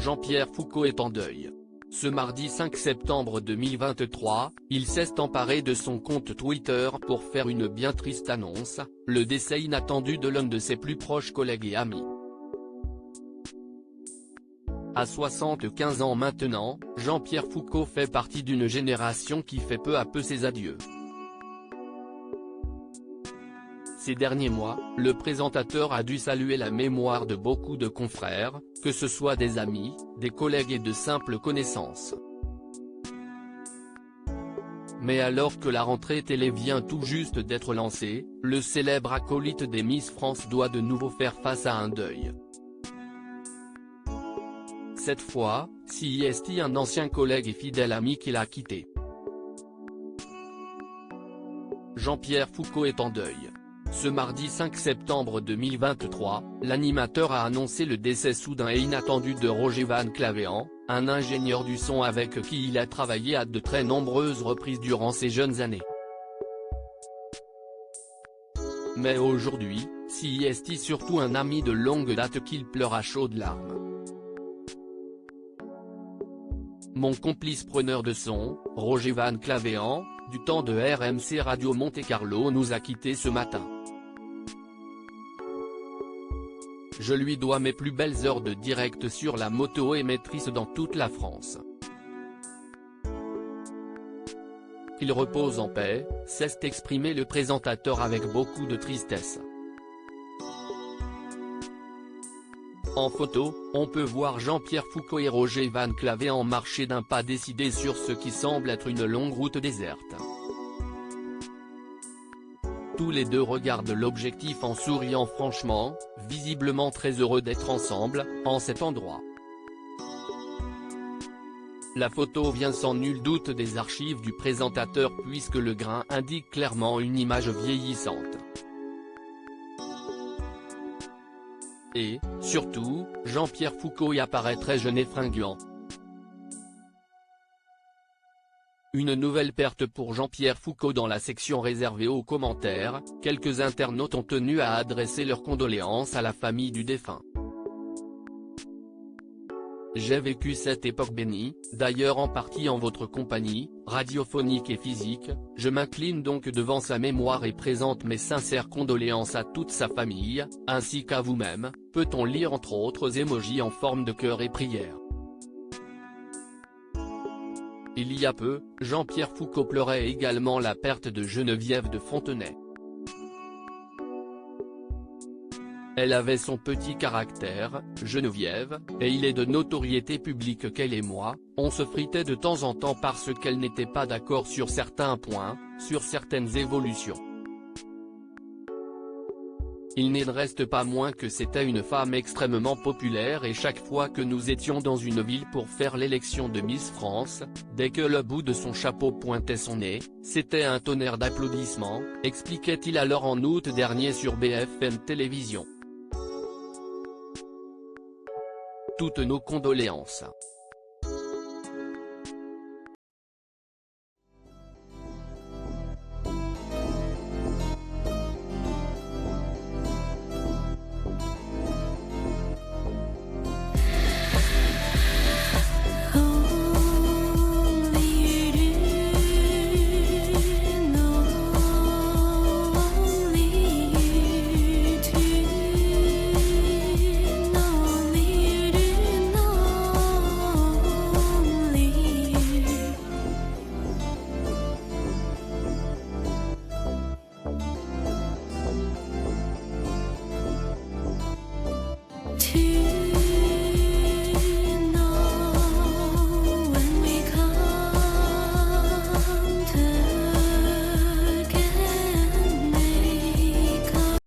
Jean-Pierre Foucault est en deuil. Ce mardi 5 septembre 2023, il s'est emparé de son compte Twitter pour faire une bien triste annonce, le décès inattendu de l'un de ses plus proches collègues et amis. À 75 ans maintenant, Jean-Pierre Foucault fait partie d'une génération qui fait peu à peu ses adieux. Ces derniers mois, le présentateur a dû saluer la mémoire de beaucoup de confrères, que ce soit des amis, des collègues et de simples connaissances. Mais alors que la rentrée télé vient tout juste d'être lancée, le célèbre acolyte des Miss France doit de nouveau faire face à un deuil. Cette fois, c'est un ancien collègue et fidèle ami qui l'a quitté. Jean-Pierre Foucault est en deuil. Ce mardi 5 septembre 2023, l'animateur a annoncé le décès soudain et inattendu de Roger Van Clavéant, un ingénieur du son avec qui il a travaillé à de très nombreuses reprises durant ses jeunes années. Mais aujourd'hui, c'est surtout un ami de longue date qu'il pleure à chaudes larmes. Mon complice preneur de son, Roger Van Clavéant, du temps de RMC Radio Monte-Carlo nous a quittés ce matin. Je lui dois mes plus belles heures de direct sur la moto émettrice dans toute la France. Qu'il repose en paix, s'est exprimé le présentateur avec beaucoup de tristesse. En photo, on peut voir Jean-Pierre Foucault et Roger Van Clavéant marcher d'un pas décidé sur ce qui semble être une longue route déserte. Tous les deux regardent l'objectif en souriant franchement, visiblement très heureux d'être ensemble, en cet endroit. La photo vient sans nul doute des archives du présentateur puisque le grain indique clairement une image vieillissante. Et, surtout, Jean-Pierre Foucault y apparaît très jeune et fringant. Une nouvelle perte pour Jean-Pierre Foucault. Dans la section réservée aux commentaires, quelques internautes ont tenu à adresser leurs condoléances à la famille du défunt. J'ai vécu cette époque bénie, d'ailleurs en partie en votre compagnie, radiophonique et physique, je m'incline donc devant sa mémoire et présente mes sincères condoléances à toute sa famille, ainsi qu'à vous-même, peut-on lire entre autres émojis en forme de cœur et prière. Il y a peu, Jean-Pierre Foucault pleurait également la perte de Geneviève de Fontenay. Elle avait son petit caractère, Geneviève, et il est de notoriété publique qu'elle et moi, on se fritait de temps en temps parce qu'elle n'était pas d'accord sur certains points, sur certaines évolutions. Il n'en reste pas moins que c'était une femme extrêmement populaire et chaque fois que nous étions dans une ville pour faire l'élection de Miss France, dès que le bout de son chapeau pointait son nez, c'était un tonnerre d'applaudissements, expliquait-il alors en août dernier sur BFM Télévision. Toutes nos condoléances.